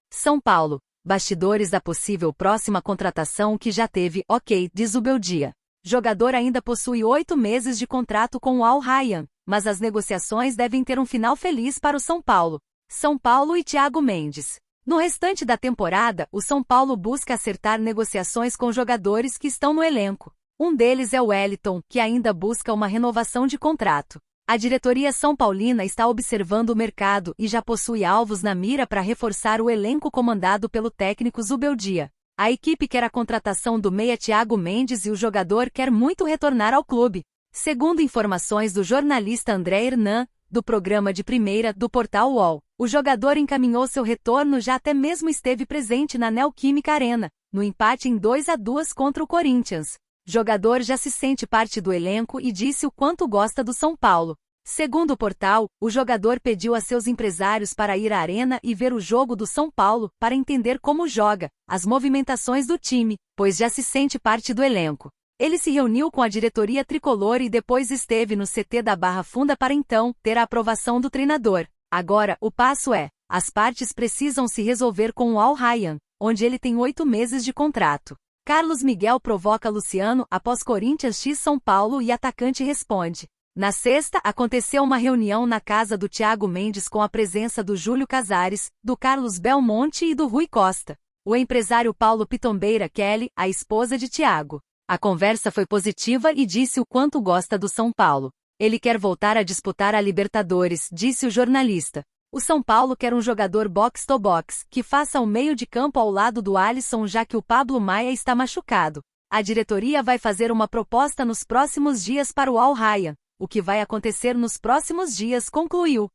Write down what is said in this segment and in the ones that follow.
São Paulo. Bastidores da possível próxima contratação que já teve, ok, diz o Beldia. Jogador ainda possui 8 meses de contrato com o Al Rayyan, mas as negociações devem ter um final feliz para o São Paulo. São Paulo e Thiago Mendes. No restante da temporada, o São Paulo busca acertar negociações com jogadores que estão no elenco. Um deles é o Wellington, que ainda busca uma renovação de contrato. A diretoria são paulina está observando o mercado e já possui alvos na mira para reforçar o elenco comandado pelo técnico Zubeldia. A equipe quer a contratação do meia Thiago Mendes e o jogador quer muito retornar ao clube. Segundo informações do jornalista André Hernan, do programa de primeira do portal UOL, o jogador encaminhou seu retorno já até mesmo esteve presente na Neoquímica Arena, no empate em 2-2 contra o Corinthians. Jogador já se sente parte do elenco e disse o quanto gosta do São Paulo. Segundo o portal, o jogador pediu a seus empresários para ir à arena e ver o jogo do São Paulo para entender como joga, as movimentações do time, pois já se sente parte do elenco. Ele se reuniu com a diretoria tricolor e depois esteve no CT da Barra Funda para então ter a aprovação do treinador. Agora, o passo é, as partes precisam se resolver com o Al Rayyan, onde ele tem 8 meses de contrato. Carlos Miguel provoca Luciano após Corinthians x São Paulo e atacante responde. Na sexta, aconteceu uma reunião na casa do Thiago Mendes com a presença do Júlio Casares, do Carlos Belmonte e do Rui Costa. O empresário Paulo Pitombeira Kelly, a esposa de Thiago. A conversa foi positiva e disse o quanto gosta do São Paulo. Ele quer voltar a disputar a Libertadores, disse o jornalista. O São Paulo quer um jogador box-to-box, que faça o meio de campo ao lado do Alisson já que o Pablo Maia está machucado. A diretoria vai fazer uma proposta nos próximos dias para o Al Rayyan. O que vai acontecer nos próximos dias concluiu.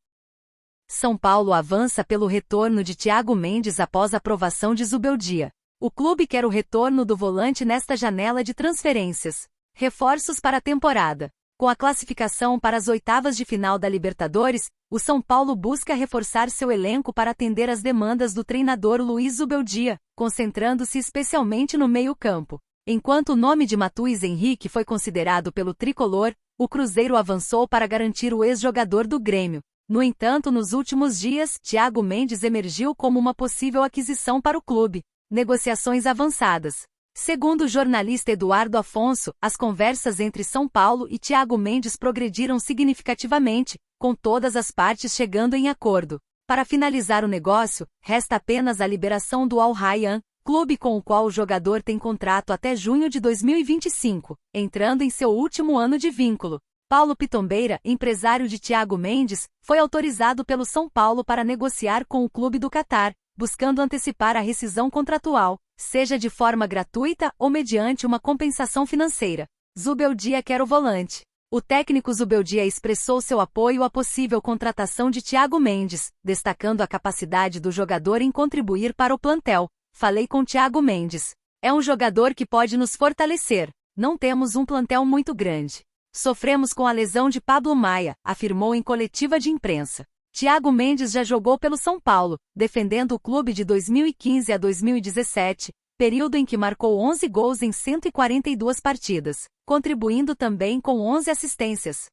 São Paulo avança pelo retorno de Thiago Mendes após a aprovação de Zubeldia. O clube quer o retorno do volante nesta janela de transferências. Reforços para a temporada. Com a classificação para as oitavas de final da Libertadores, o São Paulo busca reforçar seu elenco para atender às demandas do treinador Luiz Zubeldia, concentrando-se especialmente no meio-campo. Enquanto o nome de Matuís Henrique foi considerado pelo tricolor, o Cruzeiro avançou para garantir o ex-jogador do Grêmio. No entanto, nos últimos dias, Thiago Mendes emergiu como uma possível aquisição para o clube. Negociações avançadas. Segundo o jornalista Eduardo Afonso, as conversas entre São Paulo e Thiago Mendes progrediram significativamente, com todas as partes chegando em acordo. Para finalizar o negócio, resta apenas a liberação do Al Rayyan, clube com o qual o jogador tem contrato até junho de 2025, entrando em seu último ano de vínculo. Paulo Pitombeira, empresário de Thiago Mendes, foi autorizado pelo São Paulo para negociar com o clube do Catar, buscando antecipar a rescisão contratual, seja de forma gratuita ou mediante uma compensação financeira. Zubeldia quer o volante. O técnico Zubeldia expressou seu apoio à possível contratação de Thiago Mendes, destacando a capacidade do jogador em contribuir para o plantel. Falei com Thiago Mendes. É um jogador que pode nos fortalecer. Não temos um plantel muito grande. Sofremos com a lesão de Pablo Maia, afirmou em coletiva de imprensa. Thiago Mendes já jogou pelo São Paulo, defendendo o clube de 2015 a 2017, período em que marcou 11 gols em 142 partidas, contribuindo também com 11 assistências.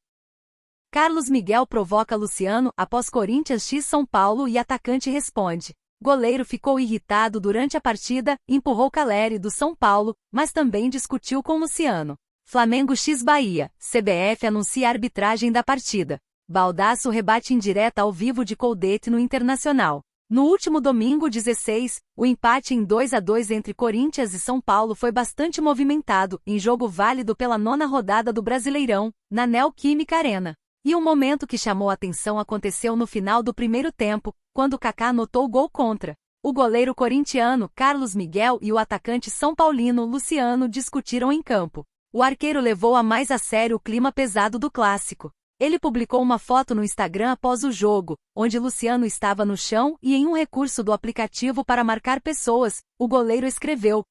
Carlos Miguel provoca Luciano após Corinthians x São Paulo e atacante responde. Goleiro ficou irritado durante a partida, empurrou Caleri do São Paulo, mas também discutiu com Luciano. Flamengo x Bahia, CBF anuncia a arbitragem da partida. Baldasso rebate indireta ao vivo de Coldete no Internacional. No último domingo 16, o empate em 2-2 entre Corinthians e São Paulo foi bastante movimentado, em jogo válido pela 9ª rodada do Brasileirão, na Neoquímica Arena. E um momento que chamou a atenção aconteceu no final do primeiro tempo, quando Kaká anotou o gol contra. O goleiro corintiano, Carlos Miguel, e o atacante são paulino, Luciano, discutiram em campo. O arqueiro levou a mais a sério o clima pesado do clássico. Ele publicou uma foto no Instagram após o jogo, onde Luciano estava no chão e em um recurso do aplicativo para marcar pessoas, o goleiro escreveu,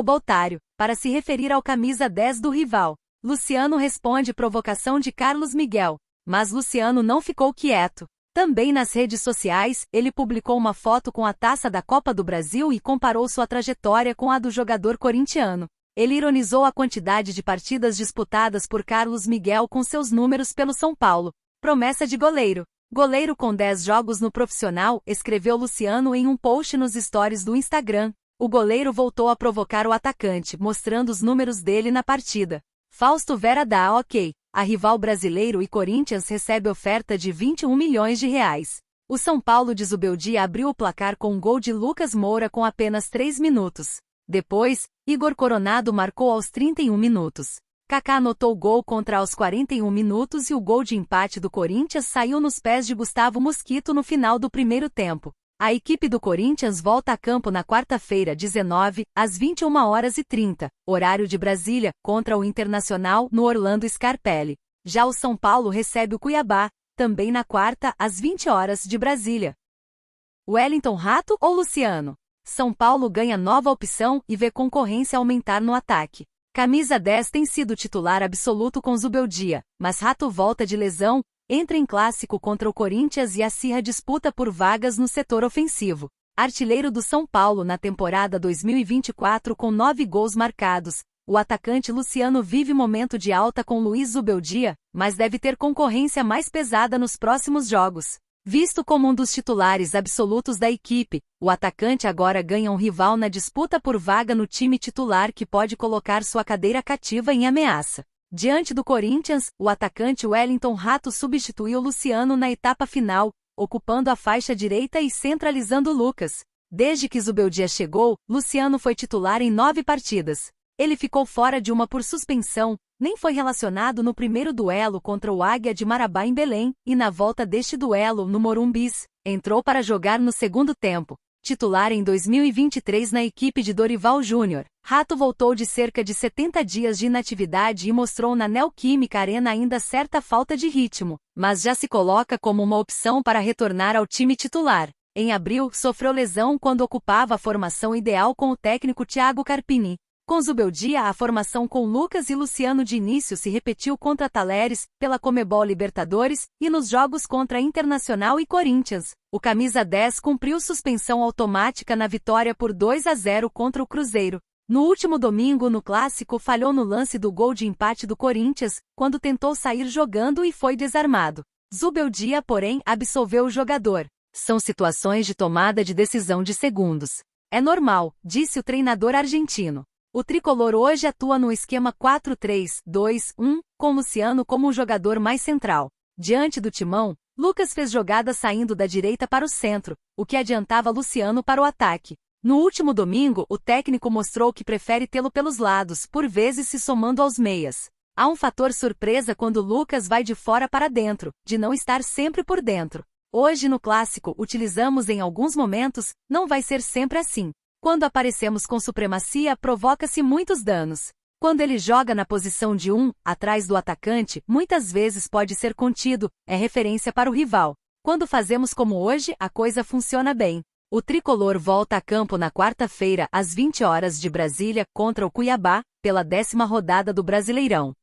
@otário, para se referir ao camisa 10 do rival. Luciano responde provocação de Carlos Miguel, mas Luciano não ficou quieto. Também nas redes sociais, ele publicou uma foto com a taça da Copa do Brasil e comparou sua trajetória com a do jogador corintiano. Ele ironizou a quantidade de partidas disputadas por Carlos Miguel com seus números pelo São Paulo. Promessa de goleiro. Goleiro com 10 jogos no profissional, escreveu Luciano em um post nos stories do Instagram. O goleiro voltou a provocar o atacante, mostrando os números dele na partida. Fausto Vera dá ok. A rival brasileiro e Corinthians recebe oferta de 21 milhões de reais. O São Paulo de Zubeldia abriu o placar com um gol de Lucas Moura com apenas 3 minutos. Depois, Igor Coronado marcou aos 31 minutos. Kaká anotou o gol contra aos 41 minutos e o gol de empate do Corinthians saiu nos pés de Gustavo Mosquito no final do primeiro tempo. A equipe do Corinthians volta a campo na quarta-feira, 19, às 21h30, horário de Brasília, contra o Internacional, no Orlando Scarpelli. Já o São Paulo recebe o Cuiabá, também na quarta, às 20h de Brasília. Wellington Rato ou Luciano? São Paulo ganha nova opção e vê concorrência aumentar no ataque. Camisa 10 tem sido titular absoluto com Zubeldia, mas Rato volta de lesão, entra em clássico contra o Corinthians e acirra disputa por vagas no setor ofensivo. Artilheiro do São Paulo na temporada 2024 com 9 gols marcados, o atacante Luciano vive momento de alta com Luiz Zubeldia, mas deve ter concorrência mais pesada nos próximos jogos. Visto como um dos titulares absolutos da equipe, o atacante agora ganha um rival na disputa por vaga no time titular que pode colocar sua cadeira cativa em ameaça. Diante do Corinthians, o atacante Wellington Rato substituiu Luciano na etapa final, ocupando a faixa direita e centralizando Lucas. Desde que Zubeldia chegou, Luciano foi titular em 9 partidas. Ele ficou fora de uma por suspensão, nem foi relacionado no primeiro duelo contra o Águia de Marabá em Belém, e na volta deste duelo, no Morumbis, entrou para jogar no segundo tempo. Titular em 2023 na equipe de Dorival Júnior, Rato voltou de cerca de 70 dias de inatividade e mostrou na Neoquímica Arena ainda certa falta de ritmo, mas já se coloca como uma opção para retornar ao time titular. Em abril, sofreu lesão quando ocupava a formação ideal com o técnico Thiago Carpini. Com Zubeldia, a formação com Lucas e Luciano de início se repetiu contra Talleres, pela Comebol Libertadores, e nos jogos contra Internacional e Corinthians. O camisa 10 cumpriu suspensão automática na vitória por 2-0 contra o Cruzeiro. No último domingo no Clássico falhou no lance do gol de empate do Corinthians, quando tentou sair jogando e foi desarmado. Zubeldia, porém, absolveu o jogador. São situações de tomada de decisão de segundos. É normal, disse o treinador argentino. O tricolor hoje atua no esquema 4-3-2-1, com Luciano como o jogador mais central. Diante do timão, Lucas fez jogadas saindo da direita para o centro, o que adiantava Luciano para o ataque. No último domingo, o técnico mostrou que prefere tê-lo pelos lados, por vezes se somando aos meias. Há um fator surpresa quando Lucas vai de fora para dentro, de não estar sempre por dentro. Hoje no Clássico utilizamos em alguns momentos, não vai ser sempre assim. Quando aparecemos com supremacia, provoca-se muitos danos. Quando ele joga na posição de 1, atrás do atacante, muitas vezes pode ser contido, é referência para o rival. Quando fazemos como hoje, a coisa funciona bem. O tricolor volta a campo na quarta-feira, às 20h de Brasília, contra o Cuiabá, pela 10ª rodada do Brasileirão.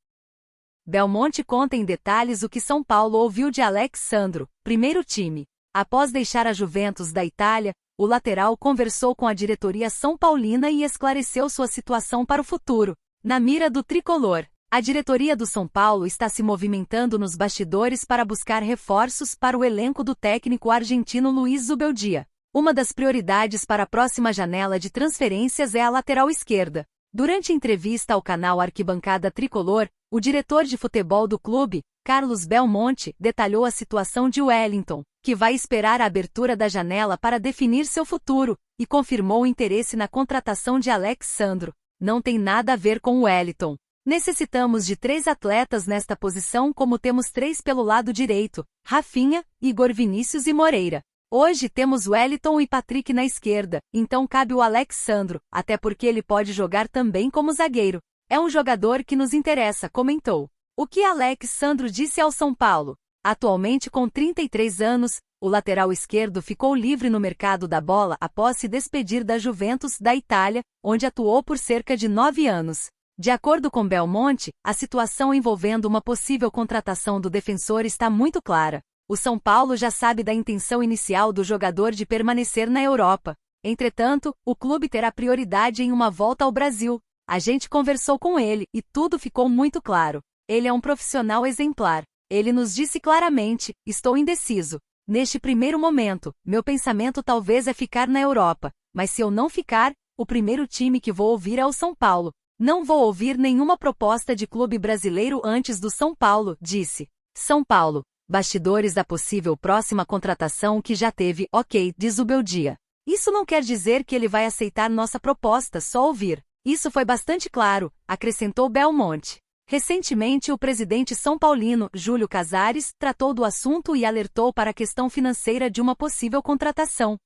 Belmonte conta em detalhes o que São Paulo ouviu de Alex Sandro, primeiro time. Após deixar a Juventus da Itália, o lateral conversou com a diretoria são paulina e esclareceu sua situação para o futuro. Na mira do tricolor, a diretoria do São Paulo está se movimentando nos bastidores para buscar reforços para o elenco do técnico argentino Luiz Zubeldia. Uma das prioridades para a próxima janela de transferências é a lateral esquerda. Durante entrevista ao canal Arquibancada Tricolor, o diretor de futebol do clube, Carlos Belmonte, detalhou a situação de Wellington, que vai esperar a abertura da janela para definir seu futuro, e confirmou o interesse na contratação de Alex Sandro. Não tem nada a ver com Wellington. Necessitamos de 3 atletas nesta posição como temos 3 pelo lado direito, Rafinha, Igor Vinícius e Moreira. Hoje temos Wellington e Patrick na esquerda, então cabe o Alex Sandro, até porque ele pode jogar também como zagueiro. É um jogador que nos interessa, comentou. O que Alex Sandro disse ao São Paulo? Atualmente com 33 anos, o lateral esquerdo ficou livre no mercado da bola após se despedir da Juventus da Itália, onde atuou por cerca de 9 anos. De acordo com Belmonte, a situação envolvendo uma possível contratação do defensor está muito clara. O São Paulo já sabe da intenção inicial do jogador de permanecer na Europa. Entretanto, o clube terá prioridade em uma volta ao Brasil. A gente conversou com ele e tudo ficou muito claro. Ele é um profissional exemplar. Ele nos disse claramente: estou indeciso. Neste primeiro momento, meu pensamento talvez é ficar na Europa, mas se eu não ficar, o primeiro time que vou ouvir é o São Paulo. Não vou ouvir nenhuma proposta de clube brasileiro antes do São Paulo, disse. São Paulo. Bastidores da possível próxima contratação que já teve, ok, diz o Beldia. Isso não quer dizer que ele vai aceitar nossa proposta, só ouvir. Isso foi bastante claro, acrescentou Belmonte. Recentemente o presidente são paulino, Júlio Casares, tratou do assunto e alertou para a questão financeira de uma possível contratação.